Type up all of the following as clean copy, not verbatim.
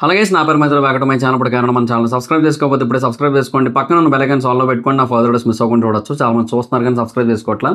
అలాగే నా పేరు మైత్రి వెంకట మై ఛానల్ కారణం మన ఛానల్ సబ్స్క్రైబ్ చేసుకోకపోతే ఇప్పుడే సబ్స్క్రైబ్ చేసుకోండి. పక్కన ఉన్న బెల్ ఐకాన్ ఆల్లో పెట్టుకోండి. నా ఫర్దర్ వీడియోస్ మిస్ అవ్వకుండా చూడొచ్చు. చాలా మంది చూస్తున్నారు కానీ సబ్స్క్రైబ్ చేసుకోవట్లా.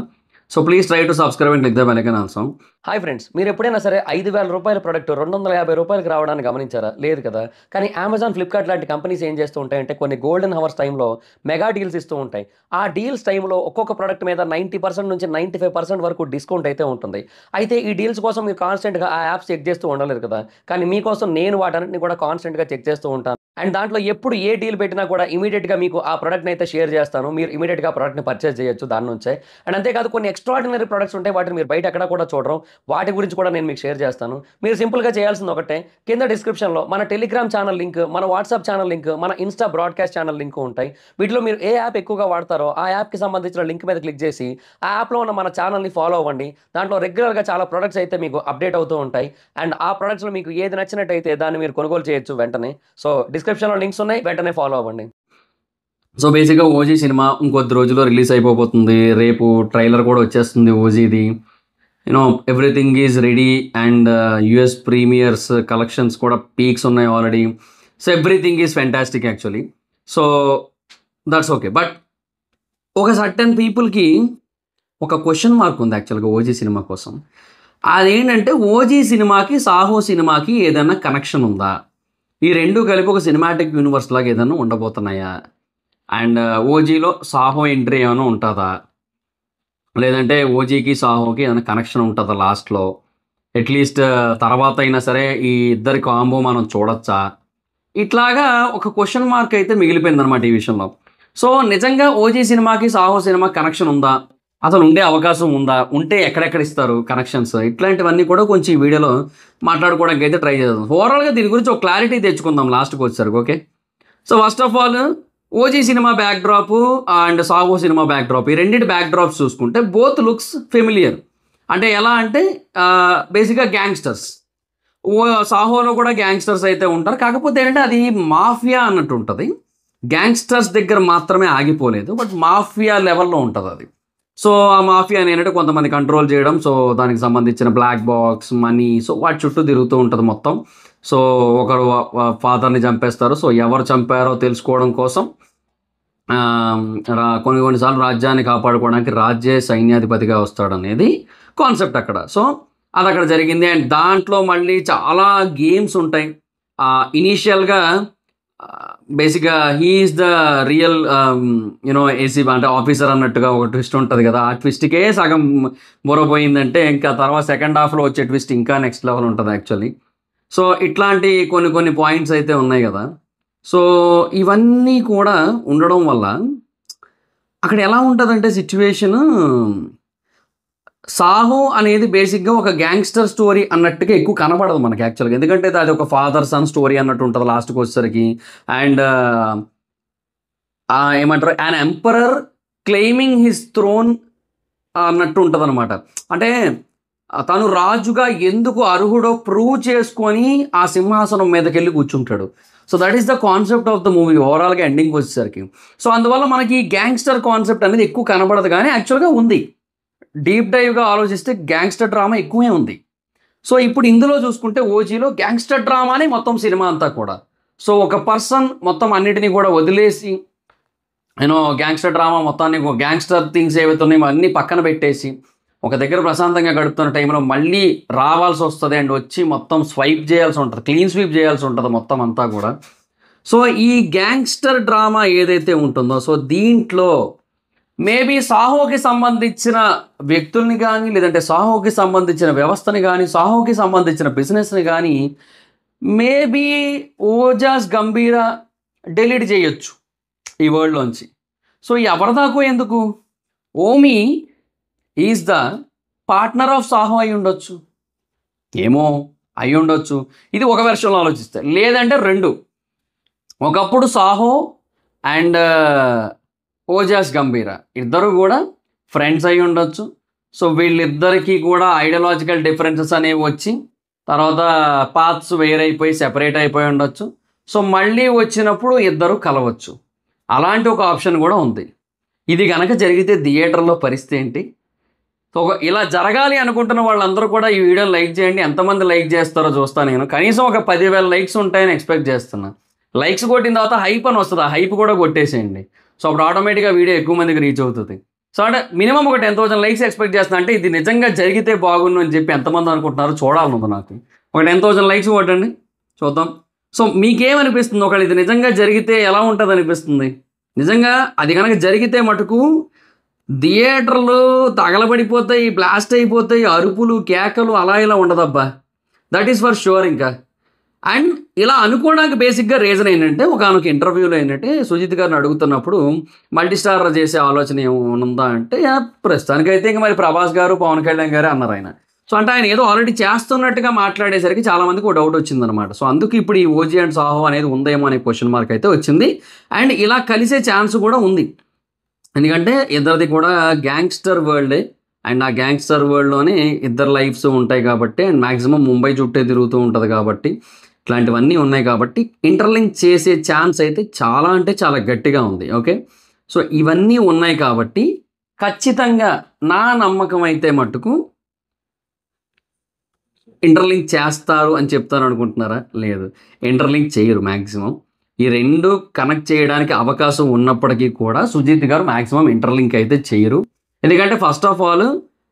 So please try to subscribe and click the bell icon also. Hi friends, మీరు ఎప్పుడైనా సరే 5,000 రూపాయల ప్రొడక్ట్ 250 రూపాయలకి రావడానికి గమనించారా? లేదు కదా. కానీ అమెజాన్, ఫ్లిప్కార్ట్ లాంటి కంపెనీస్ ఏం చేస్తూ ఉంటాయంటే కొన్ని గోల్డెన్ హవర్స్ టైంలో మెగా డీల్స్ ఇస్తూ ఉంటాయి. ఆ డీల్స్ టైంలో ఒక్కొక్క ప్రొడక్ట్ మీద 90% నుంచి 95% వరకు డిస్కౌంట్ అయితే ఉంటుంది. అయితే ఈ డీల్స్ కోసం మీరు కాన్స్టెంట్గా ఆ యాప్స్ చెక్ చేస్తూ ఉండలేరు కదా. కానీ మీకోసం నేను వాటన్నిటిని కూడా కాన్స్టెంట్గా చెక్ చేస్తూ ఉంటాను. అండ్ దాంట్లో ఎప్పుడు ఏ డీల్ పెట్టినా కూడా ఇమీడియట్గా మీకు ఆ ప్రొడక్ట్ని అయితే షేర్ చేస్తాను. మీరు ఇమీడియట్గా ఆ ప్రొడక్ట్ని పర్చేస్ చేయొచ్చు దాని నుంచే. అండ్ అంతేకాదు కొన్ని ఎక్స్ట్రాడినరీ ప్రొడక్ట్స్ ఉంటాయి, వాటిని మీరు బయట ఎక్కడ కూడా చూడరు. వాటి గురించి కూడా నేను మీకు షేర్ చేస్తాను. మీరు సింపుల్గా చేయాల్సింది ఒకటే, కింద డిస్క్రిప్షన్లో మన టెలిగ్రామ్ ఛానల్ లింక్, మన వాట్సాప్ ఛానల్ లింక్, మన ఇన్స్టా బ్రాడ్కాస్ట్ ఛానల్ లింక్ ఉంటాయి. వీటిలో మీరు ఏ యాప్ ఎక్కువగా వాడతారో ఆ యాప్కి సంబంధించిన లింక్ మీద క్లిక్ చేసి ఆ యాప్లో ఉన్న మన ఛానల్ని ఫాలో అవ్వండి. దాంట్లో రెగ్యులర్గా చాలా ప్రొడక్ట్స్ అయితే మీకు అప్డేట్ అవుతూ ఉంటాయి. అండ్ ఆ ప్రొడక్ట్స్లో మీకు ఏది నచ్చినట్టయితే దాన్ని మీరు కొనుగోలు చేయొచ్చు వెంటనే. సో డిస్క్రిప్షన్లో లింక్స్ ఉన్నాయి, వెంటనే ఫాలో అవ్వండి. సో బేసిక్గా ఓజీ సినిమా ఇంకొద్ది రోజుల్లో రిలీజ్ అయిపోతుంది. రేపు ట్రైలర్ కూడా వచ్చేస్తుంది ఓజీది. Everything is ready and US premiers collections కూడా పీక్స్ ఉన్నాయి already. So everything is fantastic actually. So that's okay. But ఒక సర్టెన్ పీపుల్కి ఒక క్వశ్చన్ మార్క్ ఉంది యాక్చువల్గా ఓజీ సినిమా కోసం. అదేంటంటే ఓజీ సినిమాకి సాహో సినిమాకి ఏదైనా కనెక్షన్ ఉందా? ఈ రెండు కలిపి ఒక సినిమాటిక్ యూనివర్స్ లాగా ఏదైనా ఉండబోతున్నాయా? అండ్ ఓజీలో సాహో ఎంట్రీ ఏమైనా ఉంటుందా? లేదంటే ఓజీకి సాహోకి ఏమైనా కనెక్షన్ ఉంటుందా లాస్ట్లో? అట్లీస్ట్ తర్వాత అయినా సరే ఈ ఇద్దరి కాంబో మనం చూడొచ్చా? ఇట్లాగా ఒక క్వశ్చన్ మార్క్ అయితే మిగిలిపోయింది అనమాట ఈ విషయంలో. సో నిజంగా ఓజీ సినిమాకి సాహో సినిమా కనెక్షన్ ఉందా? అసలు ఉండే అవకాశం ఉందా? ఉంటే ఎక్కడెక్కడ ఇస్తారు కనెక్షన్స్? ఇట్లాంటివన్నీ కూడా కొంచెం ఈ వీడియోలో మాట్లాడుకోవడానికి అయితే ట్రై చేద్దాం. ఓవరాల్గా దీని గురించి ఒక క్లారిటీ తెచ్చుకుందాం లాస్ట్కి వచ్చేసరికి. Okay, so first of all OG cinema back drop and Saaho cinema back drop, ఈ రెండింటి బ్యాక్ డ్రాప్స్ చూసుకుంటే బోత్ లుక్స్ ఫెమిలియర్. అంటే ఎలా అంటే బేసిక్గా గ్యాంగ్స్టర్స్. సాహోలో కూడా గ్యాంగ్స్టర్స్ అయితే ఉంటారు, కాకపోతే ఏంటంటే అది మాఫియా అన్నట్టు ఉంటుంది. గ్యాంగ్స్టర్స్ దగ్గర మాత్రమే ఆగిపోలేదు, బట్ మాఫియా లెవెల్లో ఉంటుంది అది. సో ఆ మాఫియా ఏంటంటే కొంతమంది కంట్రోల్ చేయడం, సో దానికి సంబంధించిన బ్లాక్ బాక్స్ మనీ, సో వాటి చుట్టూ తిరుగుతూ ఉంటుంది మొత్తం. సో ఒకరు ఫాదర్ని చంపేస్తారు, సో ఎవరు చంపారో తెలుసుకోవడం కోసం కొన్నిసార్లు రాజ్యాన్ని కాపాడుకోవడానికి రాజ్య సైన్యాధిపతిగా వస్తాడు అనేది కాన్సెప్ట్ అక్కడ. సో అది అక్కడ జరిగింది. అండ్ దాంట్లో మళ్ళీ చాలా గేమ్స్ ఉంటాయి. ఇనీషియల్గా బేసిక్గా he is the real AC అంటే ఆఫీసర్ అన్నట్టుగా ఒక ట్విస్ట్ ఉంటుంది కదా. ఆ ట్విస్ట్కే సగం బుర్రపోయిందంటే ఇంకా తర్వాత సెకండ్ హాఫ్లో వచ్చే ట్విస్ట్ ఇంకా నెక్స్ట్ లెవెల్ ఉంటుంది యాక్చువల్లీ. సో ఇట్లాంటి కొన్ని పాయింట్స్ అయితే ఉన్నాయి కదా. సో ఇవన్నీ కూడా ఉండడం వల్ల అక్కడ ఎలా ఉంటుందంటే సిచ్యువేషను, సాహో అనేది బేసిక్గా ఒక గ్యాంగ్స్టర్ స్టోరీ అన్నట్టుగా ఎక్కువ కనబడదు మనకి యాక్చువల్గా. ఎందుకంటే అది ఒక ఫాదర్ సన్ స్టోరీ అన్నట్టు ఉంటుంది లాస్ట్కి వచ్చేసరికి. అండ్ ఏమంటారు, an emperor claiming his throne అన్నట్టు ఉంటుంది అనమాట. అంటే తను రాజుగా ఎందుకు అర్హుడో ప్రూవ్ చేసుకొని ఆ సింహాసనం మీదకి వెళ్ళి కూర్చుంటాడు. So that is the concept of the movie ఓవరాల్గా ఎండింగ్ వచ్చేసరికి. సో అందువల్ల మనకి గ్యాంగ్స్టర్ కాన్సెప్ట్ అనేది ఎక్కువ కనబడదు, కానీ యాక్చువల్గా ఉంది. డీప్ డైవ్గా ఆలోచిస్తే గ్యాంగ్స్టర్ డ్రామా ఎక్కువే ఉంది. సో ఇప్పుడు ఇందులో చూసుకుంటే ఓజీలో గ్యాంగ్స్టర్ డ్రామానే మొత్తం సినిమా అంతా కూడా. సో ఒక పర్సన్ మొత్తం అన్నిటినీ కూడా వదిలేసి గ్యాంగ్స్టర్ డ్రామా మొత్తాన్ని, గ్యాంగ్స్టర్ థింగ్స్ ఏవైతే ఉన్నాయో అన్నీ పక్కన పెట్టేసి ఒక దగ్గర ప్రశాంతంగా గడుపుతున్న టైంలో మళ్ళీ రావాల్సి వస్తుంది. అండ్ వచ్చి మొత్తం స్వైప్ చేయాల్సి ఉంటుంది, క్లీన్ స్వీప్ చేయాల్సి ఉంటుంది మొత్తం అంతా కూడా. సో ఈ గ్యాంగ్స్టర్ డ్రామా ఏదైతే ఉంటుందో, సో దీంట్లో మేబీ సాహోకి సంబంధించిన వ్యక్తుల్ని కానీ, లేదంటే సాహోకి సంబంధించిన వ్యవస్థని కానీ, సాహోకి సంబంధించిన బిజినెస్ని కానీ మేబీ ఓజాస్ గంభీరా డెలీట్ చేయొచ్చు ఈ వరల్డ్లోంచి. సో ఎవరిదాకో ఎందుకు, owe me is the partner of Saaho అయి ఉండొచ్చు, ఏమో అయి ఉండొచ్చు. ఇది ఒక వెర్షన్లో ఆలోచిస్తే. లేదంటే రెండు, ఒకప్పుడు సాహో అండ్ ఓజాస్ గంభీరా ఇద్దరు కూడా ఫ్రెండ్స్ అయి ఉండొచ్చు. సో వీళ్ళిద్దరికీ కూడా ఐడియాలజికల్ డిఫరెన్సెస్ అనేవి వచ్చి తర్వాత పాత్స్ వేరైపోయి సెపరేట్ అయిపోయి ఉండొచ్చు. సో మళ్ళీ వచ్చినప్పుడు ఇద్దరు కలవచ్చు. అలాంటి ఒక ఆప్షన్ కూడా ఉంది. ఇది కనుక జరిగితే థియేటర్లో పరిస్థితి ఏంటి? సో ఇలా జరగాలి అనుకుంటున్న వాళ్ళందరూ కూడా ఈ వీడియోని లైక్ చేయండి. ఎంతమంది లైక్ చేస్తారో చూస్తాను నేను. కనీసం ఒక 10,000 లైక్స్ ఉంటాయని ఎక్స్పెక్ట్ చేస్తున్నా. లైక్స్ కొట్టిన తర్వాత హైప్ అని వస్తుంది. ఆ హైప్ కూడా కొట్టేసేయండి. సో అప్పుడు ఆటోమేటిక్గా వీడియో ఎక్కువ మందికి రీచ్ అవుతుంది. సో అంటే మినిమం ఒక 10,000 లైక్స్ ఎక్స్పెక్ట్ చేస్తున్నా. అంటే ఇది నిజంగా జరిగితే బాగుండు అని చెప్పి ఎంతమంది అనుకుంటున్నారో చూడాలనుంది నాకు. ఒక 10,000 లైక్స్ కొట్టండి చూద్దాం. సో మీకేమనిపిస్తుంది? ఒకవేళ ఇది నిజంగా జరిగితే ఎలా ఉంటుంది అనిపిస్తుంది? నిజంగా అది కనుక జరిగితే మటుకు థియేటర్లు తగలబడిపోతాయి, బ్లాస్ట్ అయిపోతాయి, అరుపులు కేకలు అలా ఇలా ఉండదబ్బా. That is for sure. ఇంకా అండ్ ఇలా అనుకోవడానికి బేసిక్గా రీజన్ ఏంటంటే, ఒకనొక ఇంటర్వ్యూలో ఏంటంటే సుజిత్ గారిని అడుగుతున్నప్పుడు మల్టీస్టార్ చేసే ఆలోచన ఏముందా అంటే, ప్రస్తుతానికైతే ఇంకా మరి ప్రభాస్ గారు పవన్ కళ్యాణ్ గారే అన్నారు ఆయన. సో అంటే ఆయన ఏదో ఆల్రెడీ చేస్తున్నట్టుగా మాట్లాడేసరికి చాలామందికి ఒక డౌట్ వచ్చిందనమాట. సో అందుకు ఇప్పుడు ఈ ఓజీ అండ్ సాహో అనేది ఉందేమో అనే క్వశ్చన్ మార్క్ అయితే వచ్చింది. అండ్ ఇలా కలిసే ఛాన్స్ కూడా ఉంది. ఎందుకంటే ఇద్దరిది కూడా గ్యాంగ్స్టర్ వరల్డే. అండ్ ఆ గ్యాంగ్స్టర్ వరల్డ్లోనే ఇద్దరు లైఫ్స్ ఉంటాయి కాబట్టి, అండ్ మ్యాక్సిమం ముంబై చుట్టే తిరుగుతూ ఉంటుంది కాబట్టి, ఇట్లాంటివన్నీ ఉన్నాయి కాబట్టి ఇంటర్లింక్ చేసే ఛాన్స్ అయితే చాలా అంటే చాలా గట్టిగా ఉంది. ఓకే, సో ఇవన్నీ ఉన్నాయి కాబట్టి ఖచ్చితంగా నా నమ్మకం అయితే మట్టుకు ఇంటర్లింక్ చేస్తారు అని చెప్తారు అనుకుంటున్నారా? లేదు, ఇంటర్లింక్ చేయరు. మ్యాక్సిమం ఈ రెండు కనెక్ట్ చేయడానికి అవకాశం ఉన్నప్పటికీ కూడా సుజిత్ గారు మ్యాక్సిమం ఇంటర్లింక్ అయితే చేయరు. ఎందుకంటే ఫస్ట్ ఆఫ్ ఆల్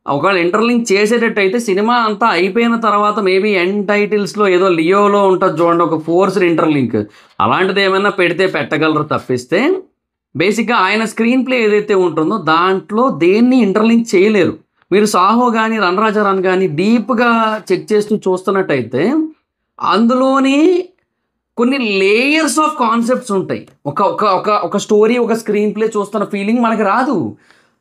ఒకవేళ ఇంటర్లింక్ చేసేటట్టు అయితే సినిమా అంతా అయిపోయిన తర్వాత మేబీ ఎండ్ టైటిల్స్లో ఏదో లియోలో ఉంటుంది చూడండి, ఒక ఫోర్స్డ్ ఇంటర్లింక్ అలాంటిది ఏమైనా పెడితే పెట్టగలరు. తప్పిస్తే బేసిక్గా ఆయన స్క్రీన్ ప్లే ఏదైతే ఉంటుందో దాంట్లో దేన్ని ఇంటర్లింక్ చేయలేరు. మీరు సాహో కానీ రణరాజారాన్ కానీ డీప్గా చెక్ చేస్తూ చూస్తున్నట్టయితే అందులోని కొన్ని లేయర్స్ ఆఫ్ కాన్సెప్ట్స్ ఉంటాయి. ఒక ఒక ఒక ఒక స్టోరీ, ఒక స్క్రీన్ ప్లే చూస్తున్న ఫీలింగ్ మనకి రాదు.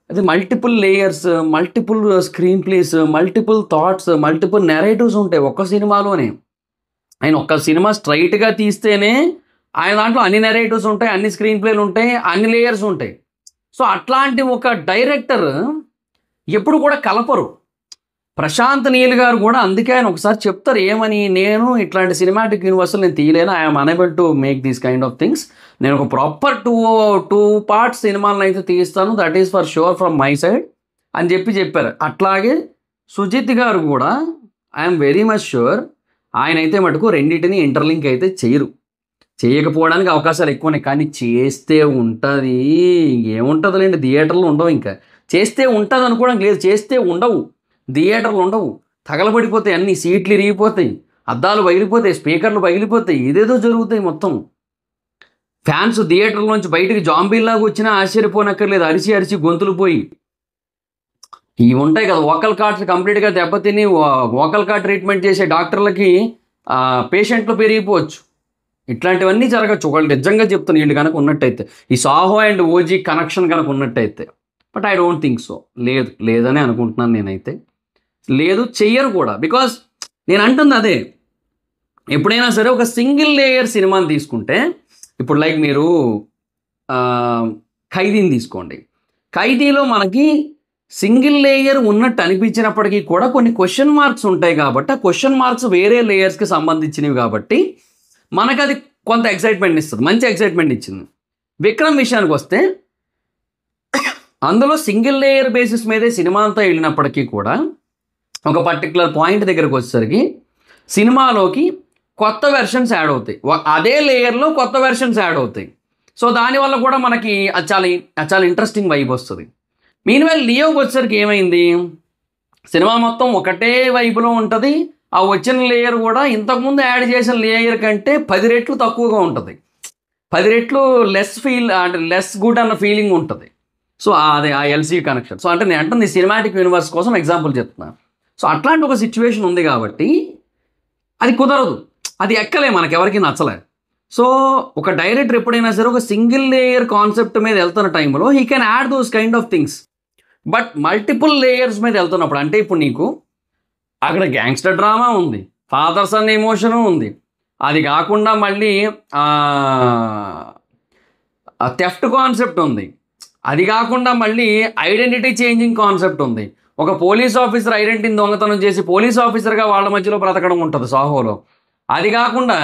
అది multiple layers, multiple screen place, multiple thoughts, multiple narratives ఉంటాయి ఒక్క సినిమాలోనే. ఆయన ఒక్క సినిమా స్ట్రైట్గా తీస్తేనే ఆయన దాంట్లో అన్ని నెరేటివ్స్ ఉంటాయి, అన్ని స్క్రీన్ ప్లేలు ఉంటాయి, అన్ని లేయర్స్ ఉంటాయి. సో అట్లాంటి ఒక డైరెక్టర్ ఎప్పుడు కూడా కలపరు. ప్రశాంత్ నీల్ గారు కూడా అందుకే ఆయన ఒకసారి చెప్తారు ఏమని, నేను ఇట్లాంటి సినిమాటిక్ యూనివర్సల్ నేను తీయలేను, I'm unable to make these kind of things. నేను ఒక ప్రాపర్ టూ పార్ట్స్ సినిమాలను అయితే తీస్తాను, that is for sure from my side అని చెప్పారు. అట్లాగే సుజిత్ గారు కూడా ఐఎమ్ వెరీ మచ్ షూర్ ఆయన అయితే మటుకు రెండింటిని ఇంటర్లింక్ అయితే చేయరు. చేయకపోవడానికి అవకాశాలు ఎక్కువనే, కానీ చేస్తే ఉంటుంది. ఏముంటుందిలేండి, థియేటర్లు ఉండవు. ఇంకా చేస్తే ఉంటుంది అనుకోవడం లేదు, చేస్తే ఉండవు, థియేటర్లు ఉండవు, తగలబడిపోతాయి, అన్ని సీట్లు ఇరిగిపోతాయి, అద్దాలు పగిలిపోతాయి, స్పీకర్లు పగిలిపోతాయి, ఇదేదో జరుగుతాయి. మొత్తం ఫ్యాన్స్ థియేటర్లోంచి బయటికి జాంబీల్లాగా వచ్చినా ఆశ్చర్యపోనక్కర్లేదు, అరిచి అరిచి గొంతులు పోయి. ఇవి ఉంటాయి కదా వోకల్ కార్డ్స్ కంప్లీట్గా దెబ్బతిని వోకల్ కార్డ్ ట్రీట్మెంట్ చేసే డాక్టర్లకి పేషెంట్లు పెరిగిపోవచ్చు. ఇట్లాంటివన్నీ జరగచ్చు ఒకళ్ళు నిజంగా చెప్తాను వీళ్ళు కనుక ఉన్నట్టయితే, ఈ సాహో అండ్ ఓజీ కనెక్షన్ కనుక ఉన్నట్టయితే. But I don't think so. లేదని అనుకుంటున్నాను నేనైతే. లేదు, చెయ్యరు కూడా. బికాస్ నేను అంటుంది అదే, ఎప్పుడైనా సరే ఒక సింగిల్ లేయర్ సినిమాని తీసుకుంటే, ఇప్పుడు లైక్ మీరు ఖైదీని తీసుకోండి. ఖైదీలో మనకి సింగిల్ లేయర్ ఉన్నట్టు అనిపించినప్పటికీ కూడా కొన్ని క్వశ్చన్ మార్క్స్ ఉంటాయి కాబట్టి, ఆ క్వశ్చన్ మార్క్స్ వేరే లేయర్స్కి సంబంధించినవి కాబట్టి మనకు అది కొంత ఎక్సైట్మెంట్ ఇస్తుంది, మంచి ఎక్సైట్మెంట్ ఇచ్చింది. విక్రమ్ విషయానికి వస్తే అందులో సింగిల్ లేయర్ బేసిస్ మీదే సినిమా అంతా వెళ్ళినప్పటికీ కూడా ఒక పర్టికులర్ పాయింట్ దగ్గరకు వచ్చేసరికి సినిమాలోకి కొత్త వెర్షన్స్ యాడ్ అవుతాయి, అదే లేయర్లో కొత్త వెర్షన్స్ యాడ్ అవుతాయి. సో దానివల్ల కూడా మనకి అది చాలా ఇంట్రెస్టింగ్ వైబ్ వస్తుంది. మీన్వైల్ లియోకి వచ్చేసరికి ఏమైంది, సినిమా మొత్తం ఒకటే వైపులో ఉంటుంది, ఆ వచ్చిన లేయర్ కూడా ఇంతకుముందు యాడ్ చేసిన లేయర్ కంటే 10 రెట్లు తక్కువగా ఉంటుంది, 10 రెట్లు లెస్ గుడ్ అన్న ఫీలింగ్ ఉంటుంది. సో అదే ఆ ఎల్సీ కనెక్షన్. సో అంటే నేను అంటుంది సినిమాటిక్ యూనివర్స్ కోసం ఎగ్జాంపుల్ చెప్తున్నాను. సో అట్లాంటి ఒక సిచ్యువేషన్ ఉంది కాబట్టి అది కుదరదు, అది ఎక్కలే, మనకెవరికి నచ్చలే. సో ఒక డైరెక్టర్ ఎప్పుడైనా సరే ఒక సింగిల్ లేయర్ కాన్సెప్ట్ మీద వెళ్తున్న టైంలో he can add those kind of things. But multiple layers మీద వెళ్తున్నప్పుడు, అంటే ఇప్పుడు నీకు అక్కడ గ్యాంగ్స్టర్ డ్రామా ఉంది, ఫాదర్ సన్ ఎమోషను ఉంది, అది కాకుండా మళ్ళీ థెఫ్ట్ కాన్సెప్ట్ ఉంది, అది కాకుండా మళ్ళీ ఐడెంటిటీ చేంజింగ్ కాన్సెప్ట్ ఉంది, ఒక పోలీస్ ఆఫీసర్ ఐడెంటిటీని దొంగతనం చేసి పోలీస్ ఆఫీసర్గా వాళ్ళ మధ్యలో బ్రతకడం ఉంటుంది సాహోలో. అది కాకుండా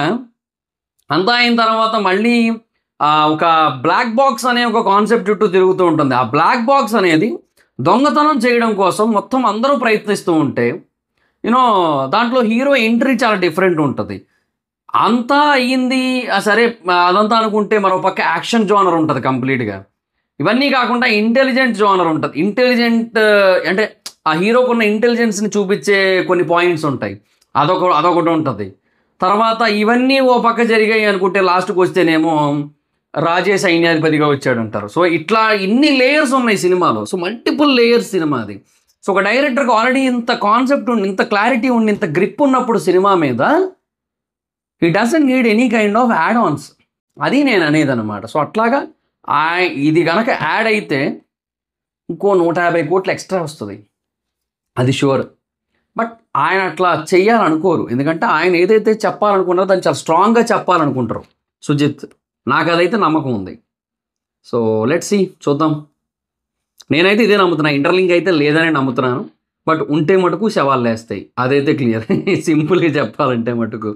అంతా అయిన తర్వాత మళ్ళీ ఒక బ్లాక్ బాక్స్ అనే ఒక కాన్సెప్ట్ చుట్టూ తిరుగుతూ ఉంటుంది. ఆ బ్లాక్ బాక్స్ అనేది దొంగతనం చేయడం కోసం మొత్తం అందరూ ప్రయత్నిస్తూ ఉంటే దాంట్లో హీరో ఎంట్రీ చాలా డిఫరెంట్ ఉంటుంది. అంతా అయ్యింది సరే అదంతా అనుకుంటే మరో పక్క యాక్షన్ జోనర్ ఉంటుంది కంప్లీట్గా. ఇవన్నీ కాకుండా ఇంటెలిజెంట్ జోనర్ ఉంటుంది. ఇంటెలిజెంట్ అంటే ఆ హీరోకున్న ఇంటెలిజెన్స్ని చూపించే కొన్ని పాయింట్స్ ఉంటాయి, అదొకటి ఉంటుంది. తర్వాత ఇవన్నీ ఓ పక్క జరిగాయి అనుకుంటే లాస్ట్కి వస్తేనేమో రాజే సైన్యాధిపతిగా వచ్చాడు అంటారు. సో ఇట్లా ఇన్ని లేయర్స్ ఉన్నాయి సినిమాలో. సో మల్టిపుల్ లేయర్స్ సినిమా అది. సో ఒక డైరెక్టర్కి ఆల్రెడీ ఇంత కాన్సెప్ట్ ఉండి, ఇంత క్లారిటీ ఉండి, ఇంత గ్రిప్ ఉన్నప్పుడు సినిమా మీద he doesn't need any kind of add Ann's. అది నేను అనేది అనమాట. సో అట్లాగా ఇది కనుక యాడ్ అయితే ఇంకో 150 కోట్లు ఎక్స్ట్రా వస్తుంది, అది షూర్. బట్ ఆయన అట్లా చెయ్యాలనుకోరు, ఎందుకంటే ఆయన ఏదైతే చెప్పాలనుకున్నారో దాన్ని చాలా స్ట్రాంగ్గా చెప్పాలనుకుంటారు సుజిత్. నాకు అదైతే నమ్మకం ఉంది. సో లెట్స్ సీ, చూద్దాం. నేనైతే ఇదే నమ్ముతున్నా, ఇంటర్లింక్ అయితే లేదని నమ్ముతున్నాను. బట్ ఉంటే మటుకు శవాలు లేస్తాయి, అదైతే క్లియర్. సింపుల్గా చెప్పాలంటే మటుకు.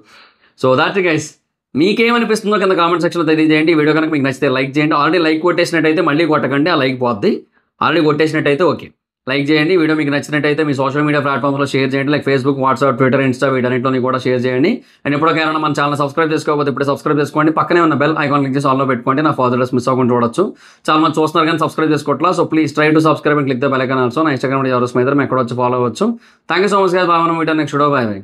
సో దాట్ గైస్, మీకేమనిపిస్తుందో కింద కామెంట్ సెక్షన్లో తెలియజేయండి. ఈ వీడియో కనుక మీకు నచ్చితే లైక్ చేయండి. ఆల్రెడీ లైక్ కొట్టేసినట్టయితే మళ్ళీ కొట్టకండి, ఆ లైక్ పోద్ది. ఆల్రెడీ కొట్టేసినట్టయితే ఓకే, లైక్ చేయండి. వీడియో మీకు నచ్చినట్టయితే మీ సోషల్ మీడియా ప్లాట్ఫామ్స్లో షేర్ చేయండి, like Facebook, WhatsApp, Twitter, Insta, వీటన్నింటిని కూడా షేర్ చేయండి. అండ్ ఎప్పటికైనా మన ఛానల్ సబ్స్క్రైబ్ చేసుకోకపోతే ఇప్పుడే సబ్స్క్రైబ్ చేసుకోండి. పక్కనే ఉన్న బెల్ ఐకాన్ క్లిక్ చేసి ఆల్లో పెట్టుకోండి, నా ఫాదర్స్ మిస్ అవ్వకుండా చూడొచ్చు. చాలా మంది చూస్తున్నారు కానీ సబ్స్క్రైబ్ చేసుకోవట్లా. So please try to subscribe and click the bell icon also. నా ఇన్స్టాగ్రామ్ ఎవరు స్మైదర్ ఎక్కడ వచ్చి ఫాలో అవ్వచ్చు. Thank you so much guys. Bye. మనం వీడియో నెక్స్ట్ వీడియో. బాయ్.